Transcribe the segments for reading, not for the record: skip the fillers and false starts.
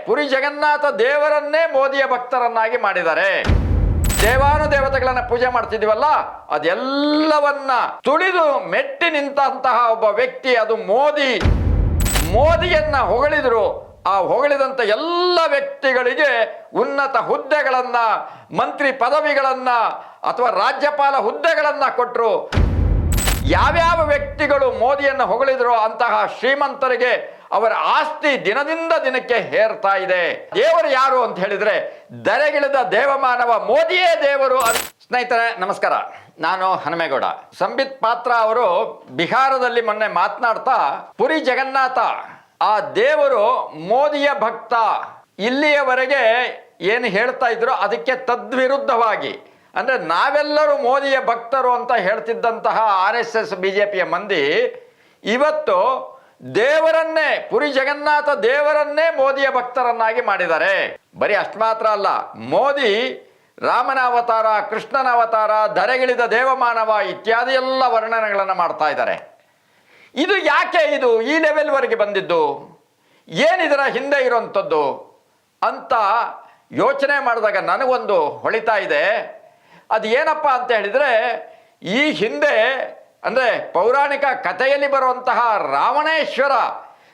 ಪುರಿ ಜಗನ್ನಾಥ ದೇವರನ್ನೇ ಮೋದಿಯ ಭಕ್ತರನ್ನಾಗಿ ಮಾಡಿದ್ದಾರೆ. ದೇವಾನುದೇವತೆಗಳನ್ನ ಪೂಜೆ ಮಾಡ್ತಿದೀವಲ್ಲ, ಅದೆಲ್ಲವನ್ನ ತುಳಿದು ಮೆಟ್ಟಿ ನಿಂತಹ ಒಬ್ಬ ವ್ಯಕ್ತಿ ಅದು ಮೋದಿ. ಮೋದಿಯನ್ನ ಹೊಗಳಿದ್ರು. ಆ ಹೊಗಳಿದಂತ ಎಲ್ಲ ವ್ಯಕ್ತಿಗಳಿಗೆ ಉನ್ನತ ಹುದ್ದೆಗಳನ್ನ, ಮಂತ್ರಿ ಪದವಿಗಳನ್ನ ಅಥವಾ ರಾಜ್ಯಪಾಲ ಹುದ್ದೆಗಳನ್ನ ಕೊಟ್ಟರು. ಯಾವ್ಯಾವ ವ್ಯಕ್ತಿಗಳು ಮೋದಿಯನ್ನು ಹೊಗಳಿದ್ರು ಅಂತಹ ಶ್ರೀಮಂತರಿಗೆ ಅವರ ಆಸ್ತಿ ದಿನದಿಂದ ದಿನಕ್ಕೆ ಹೇರ್ತಾ ಇದೆ. ದೇವರು ಯಾರು ಅಂತ ಹೇಳಿದ್ರೆ ಧರೆಗಿಳಿದ ದೇವಮಾನವ ಮೋದಿಯೇ ದೇವರು. ಸ್ನೇಹಿತರೆ ನಮಸ್ಕಾರ, ನಾನು ಹನುಮೇಗೌಡ. ಸಂಬಿತ್ ಪಾತ್ರ ಅವರು ಬಿಹಾರದಲ್ಲಿ ಮೊನ್ನೆ ಮಾತನಾಡ್ತಾ ಪುರಿ ಜಗನ್ನಾಥ ಆ ದೇವರು ಮೋದಿಯ ಭಕ್ತ, ಇಲ್ಲಿಯವರೆಗೆ ಏನು ಹೇಳ್ತಾ ಇದ್ರು ಅದಕ್ಕೆ ತದ್ವಿರುದ್ಧವಾಗಿ, ಅಂದ್ರೆ ನಾವೆಲ್ಲರೂ ಮೋದಿಯ ಭಕ್ತರು ಅಂತ ಹೇಳ್ತಿದ್ದಂತಹ RSS BJPಯ ಮಂದಿ ಇವತ್ತು ದೇವರನ್ನೇ, ಪುರಿ ಜಗನ್ನಾಥ ದೇವರನ್ನೇ ಮೋದಿಯ ಭಕ್ತರನ್ನಾಗಿ ಮಾಡಿದ್ದಾರೆ. ಬರೀ ಅಷ್ಟು ಮಾತ್ರ ಅಲ್ಲ, ಮೋದಿ ರಾಮನ ಅವತಾರ, ಕೃಷ್ಣನ ಅವತಾರ, ಧರೆಗಿಳಿದ ದೇವಮಾನವ ಇತ್ಯಾದಿ ಎಲ್ಲ ವರ್ಣನೆಗಳನ್ನು ಮಾಡ್ತಾ ಇದ್ದಾರೆ. ಇದು ಯಾಕೆ ಇದು ಈ ಲೆವೆಲ್ವರೆಗೆ ಬಂದಿದ್ದು, ಏನಿದರ ಹಿಂದೆ ಇರುವಂಥದ್ದು ಅಂತ ಯೋಚನೆ ಮಾಡಿದಾಗ ನನಗೊಂದು ಹೊಳಿತಾ ಇದೆ. ಅದು ಏನಪ್ಪ ಅಂತ ಹೇಳಿದರೆ, ಈ ಹಿಂದೆ ಅಂದರೆ ಪೌರಾಣಿಕ ಕಥೆಯಲ್ಲಿ ಬರುವಂತಹ ರಾವಣೇಶ್ವರ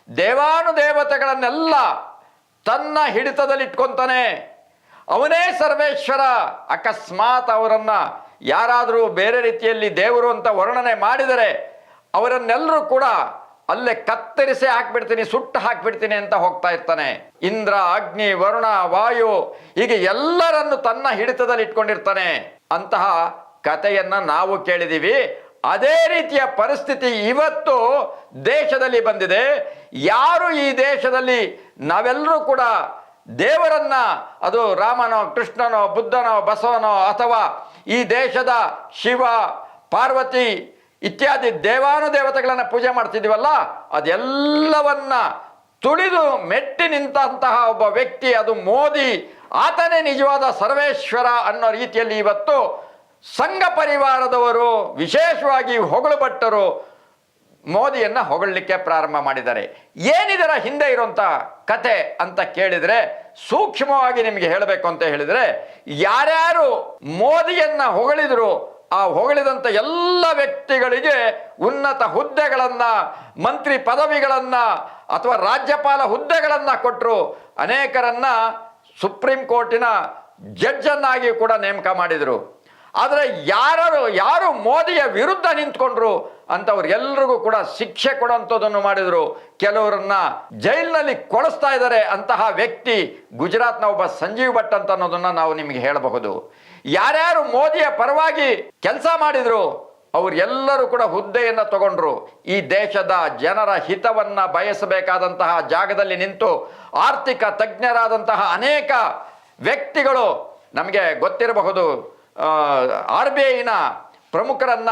ದೇವಾನುದೇವತೆಗಳನ್ನೆಲ್ಲ ತನ್ನ ಹಿಡಿತದಲ್ಲಿಟ್ಕೊತಾನೆ. ಅವನೇ ಸರ್ವೇಶ್ವರ. ಅಕಸ್ಮಾತ್ ಅವರನ್ನು ಯಾರಾದರೂ ಬೇರೆ ರೀತಿಯಲ್ಲಿ ದೇವರು ಅಂತ ವರ್ಣನೆ ಮಾಡಿದರೆ ಅವರನ್ನೆಲ್ಲರೂ ಕೂಡ ಅಲ್ಲೇ ಕತ್ತರಿಸಿ ಹಾಕ್ಬಿಡ್ತೀನಿ, ಸುಟ್ಟು ಹಾಕ್ಬಿಡ್ತೀನಿ ಅಂತ ಹೋಗ್ತಾ ಇರ್ತಾನೆ. ಇಂದ್ರ, ಅಗ್ನಿ, ವರುಣ, ವಾಯು ಹೀಗೆ ಎಲ್ಲರನ್ನು ತನ್ನ ಹಿಡಿತದಲ್ಲಿ ಇಟ್ಕೊಂಡಿರ್ತಾನೆ. ಅಂತಹ ಕಥೆಯನ್ನ ನಾವು ಕೇಳಿದೀವಿ. ಅದೇ ರೀತಿಯ ಪರಿಸ್ಥಿತಿ ಇವತ್ತು ದೇಶದಲ್ಲಿ ಬಂದಿದೆ. ಯಾರು ಈ ದೇಶದಲ್ಲಿ ನಾವೆಲ್ಲರೂ ಕೂಡ ದೇವರನ್ನ, ಅದು ರಾಮನೋ, ಕೃಷ್ಣನೋ, ಬುದ್ಧನೋ, ಬಸವನೋ ಅಥವಾ ಈ ದೇಶದ ಶಿವ, ಪಾರ್ವತಿ ಇತ್ಯಾದಿ ದೇವಾನುದೇವತೆಗಳನ್ನ ಪೂಜೆ ಮಾಡ್ತಿದೀವಲ್ಲ, ಅದೆಲ್ಲವನ್ನ ತುಳಿದು ಮೆಟ್ಟಿ ನಿಂತಹ ಒಬ್ಬ ವ್ಯಕ್ತಿ ಅದು ಮೋದಿ. ಆತನೇ ನಿಜವಾದ ಸರ್ವೇಶ್ವರ ಅನ್ನೋ ರೀತಿಯಲ್ಲಿ ಇವತ್ತು ಸಂಘ ಪರಿವಾರದವರು, ವಿಶೇಷವಾಗಿ ಹೊಗಳು ಭಟ್ಟರು ಮೋದಿಯನ್ನ ಹೊಗಳಲಿಕ್ಕೆ ಪ್ರಾರಂಭ ಮಾಡಿದ್ದಾರೆ. ಏನಿದರ ಹಿಂದೆ ಇರುವಂತ ಕತೆ ಅಂತ ಕೇಳಿದ್ರೆ, ಸೂಕ್ಷ್ಮವಾಗಿ ನಿಮಗೆ ಹೇಳಬೇಕು ಅಂತ ಹೇಳಿದ್ರೆ, ಯಾರ್ಯಾರು ಮೋದಿಯನ್ನ ಹೊಗಳಿದ್ರು ಆ ಹೊಗಳಿದಂಥ ಎಲ್ಲ ವ್ಯಕ್ತಿಗಳಿಗೆ ಉನ್ನತ ಹುದ್ದೆಗಳನ್ನ, ಮಂತ್ರಿ ಪದವಿಗಳನ್ನ ಅಥವಾ ರಾಜ್ಯಪಾಲ ಹುದ್ದೆಗಳನ್ನ ಕೊಟ್ಟರು. ಅನೇಕರನ್ನ ಸುಪ್ರೀಂ ಕೋರ್ಟಿನ ಜಡ್ಜನ್ನಾಗಿ ಕೂಡ ನೇಮಕ ಮಾಡಿದರು. ಆದರೆ ಯಾರು ಮೋದಿಯ ವಿರುದ್ಧ ನಿಂತ್ಕೊಂಡ್ರು ಅಂಥವ್ರಿಗೆಲ್ರಿಗೂ ಕೂಡ ಶಿಕ್ಷೆ ಕೊಡುವಂಥದ್ದನ್ನು ಮಾಡಿದರು. ಕೆಲವರನ್ನ ಜೈಲಿನಲ್ಲಿ ಕೊಳಿಸ್ತಾ ಇದ್ದಾರೆ. ಅಂತಹ ವ್ಯಕ್ತಿ ಗುಜರಾತ್ನ ಒಬ್ಬ ಸಂಜೀವ್ ಭಟ್ ಅಂತ ಅನ್ನೋದನ್ನ ನಾವು ನಿಮಗೆ ಹೇಳಬಹುದು. ಯಾರ್ಯಾರು ಮೋದಿಯ ಪರವಾಗಿ ಕೆಲಸ ಮಾಡಿದ್ರು ಅವರೆಲ್ಲರೂ ಕೂಡ ಹುದ್ದೆಯನ್ನು ತಗೊಂಡ್ರು. ಈ ದೇಶದ ಜನರ ಹಿತವನ್ನ ಬಯಸಬೇಕಾದಂತಹ ಜಾಗದಲ್ಲಿ ನಿಂತು ಆರ್ಥಿಕ ತಜ್ಞರಾದಂತಹ ಅನೇಕ ವ್ಯಕ್ತಿಗಳು, ನಮಗೆ ಗೊತ್ತಿರಬಹುದು RBIನ ಪ್ರಮುಖರನ್ನ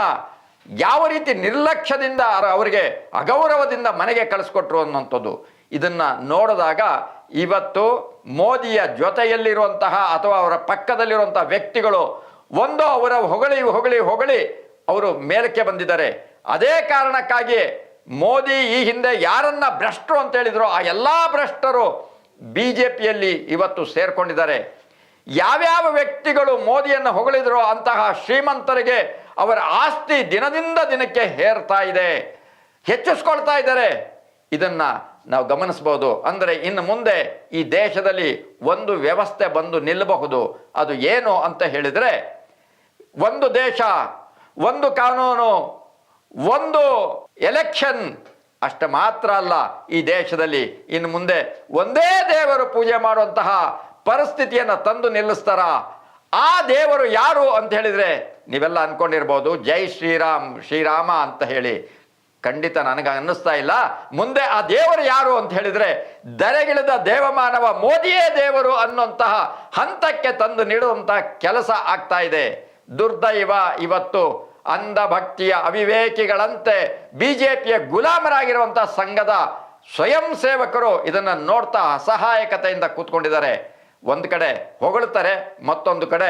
ಯಾವ ರೀತಿ ನಿರ್ಲಕ್ಷ್ಯದಿಂದ ಅವರಿಗೆ ಅಗೌರವದಿಂದ ಮನೆಗೆ ಕಳಿಸ್ಕೊಟ್ರು ಅನ್ನೋಂಥದ್ದು. ಇದನ್ನ ನೋಡಿದಾಗ ಇವತ್ತು ಮೋದಿಯ ಜೊತೆಯಲ್ಲಿರುವಂತಹ ಅಥವಾ ಅವರ ಪಕ್ಕದಲ್ಲಿರುವಂತಹ ವ್ಯಕ್ತಿಗಳು ಒಂದು ಅವರ ಹೊಗಳಿ ಅವರು ಮೇಲಕ್ಕೆ ಬಂದಿದ್ದಾರೆ. ಅದೇ ಕಾರಣಕ್ಕಾಗಿ ಮೋದಿ ಈ ಹಿಂದೆ ಯಾರನ್ನ ಭ್ರಷ್ಟರು ಅಂತ ಹೇಳಿದ್ರು ಆ ಎಲ್ಲ ಭ್ರಷ್ಟರು BJPಯಲ್ಲಿ ಇವತ್ತು ಸೇರ್ಕೊಂಡಿದ್ದಾರೆ. ಯಾವ್ಯಾವ ವ್ಯಕ್ತಿಗಳು ಮೋದಿಯನ್ನು ಹೊಗಳಿದ್ರು ಅಂತಹ ಶ್ರೀಮಂತರಿಗೆ ಅವರ ಆಸ್ತಿ ದಿನದಿಂದ ದಿನಕ್ಕೆ ಹೇರ್ತಾ ಇದೆ, ಹೆಚ್ಚಿಸ್ಕೊಳ್ತಾ ಇದ್ದಾರೆ. ಇದನ್ನ ನಾವು ಗಮನಿಸಬಹುದು. ಅಂದರೆ ಇನ್ನು ಮುಂದೆ ಈ ದೇಶದಲ್ಲಿ ಒಂದು ವ್ಯವಸ್ಥೆ ಬಂದು ನಿಲ್ಲಬಹುದು. ಅದು ಏನು ಅಂತ ಹೇಳಿದರೆ, ಒಂದು ದೇಶ, ಒಂದು ಕಾನೂನು, ಒಂದು ಎಲೆಕ್ಷನ್ ಅಷ್ಟ ಮಾತ್ರ ಅಲ್ಲ. ಈ ದೇಶದಲ್ಲಿ ಇನ್ನು ಮುಂದೆ ಒಂದೇ ದೇವರು ಪೂಜೆ ಮಾಡುವಂತಹ ಪರಿಸ್ಥಿತಿಯನ್ನು ತಂದು ನಿಲ್ಲಿಸ್ತಾರ. ಆ ದೇವರು ಯಾರು ಅಂತ ಹೇಳಿದ್ರೆ ನೀವೆಲ್ಲ ಅನ್ಕೊಂಡಿರ್ಬೋದು ಜೈ ಶ್ರೀರಾಮ್, ಶ್ರೀರಾಮ ಅಂತ ಹೇಳಿ. ಖಂಡಿತ ನನಗೆ ಅನ್ನಿಸ್ತಾ ಇಲ್ಲ. ಮುಂದೆ ಆ ದೇವರು ಯಾರು ಅಂತ ಹೇಳಿದ್ರೆ ಧರೆಗಿಳಿದ ದೇವಮಾನವ ಮೋದಿಯೇ ದೇವರು ಅನ್ನುವಂತಹ ಹಂತಕ್ಕೆ ತಂದು ನೀಡುವಂತಹ ಕೆಲಸ ಆಗ್ತಾ ಇದೆ. ದುರ್ದೈವ ಇವತ್ತು ಅಂಧಭಕ್ತಿಯ ಅವಿವೇಕಿಗಳಂತೆ BJPಯ ಗುಲಾಮರಾಗಿರುವಂತಹ ಸಂಘದ ಸ್ವಯಂ ಸೇವಕರು ಇದನ್ನು ನೋಡ್ತಾ ಅಸಹಾಯಕತೆಯಿಂದ ಕೂತ್ಕೊಂಡಿದ್ದಾರೆ. ಒಂದು ಕಡೆ ಹೊಗಳುತ್ತಾರೆ, ಮತ್ತೊಂದು ಕಡೆ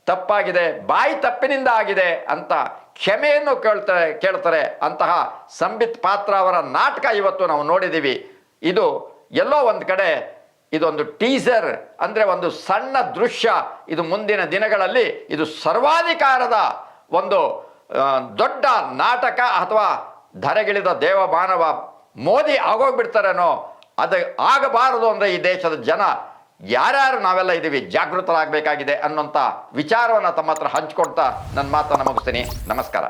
ತಪ್ಪಾಗಿದೆ, ಬಾಯಿ ತಪ್ಪಿನಿಂದ ಆಗಿದೆ ಅಂತ ಕ್ಷಮೆಯನ್ನು ಕೇಳ್ತಾರೆ. ಅಂತಹ ಸಂಬಿತ್ ಪಾತ್ರ ಅವರ ನಾಟಕ ಇವತ್ತು ನಾವು ನೋಡಿದ್ದೀವಿ. ಇದು ಎಲ್ಲೋ ಒಂದು ಕಡೆ ಇದೊಂದು ಟೀಸರ್, ಅಂದರೆ ಒಂದು ಸಣ್ಣ ದೃಶ್ಯ. ಇದು ಮುಂದಿನ ದಿನಗಳಲ್ಲಿ ಇದು ಸರ್ವಾಧಿಕಾರದ ಒಂದು ದೊಡ್ಡ ನಾಟಕ ಅಥವಾ ಧರೆಗಿಳಿದ ದೇವಮಾನವ ಮೋದಿ ಆಗೋಗ್ಬಿಡ್ತಾರೇನೋ. ಅದು ಆಗಬಾರದು ಅಂದರೆ ಈ ದೇಶದ ಜನ ಯಾರ್ಯಾರು ನಾವೆಲ್ಲ ಇದ್ದೀವಿ ಜಾಗೃತರಾಗಬೇಕಾಗಿದೆ ಅನ್ನೋಂಥ ವಿಚಾರವನ್ನು ತಮ್ಮ ಹತ್ರ ಹಂಚ್ಕೊಳ್ತಾ ನನ್ನ ಮಾತನ್ನು ಮುಗಿಸ್ತೀನಿ. ನಮಸ್ಕಾರ.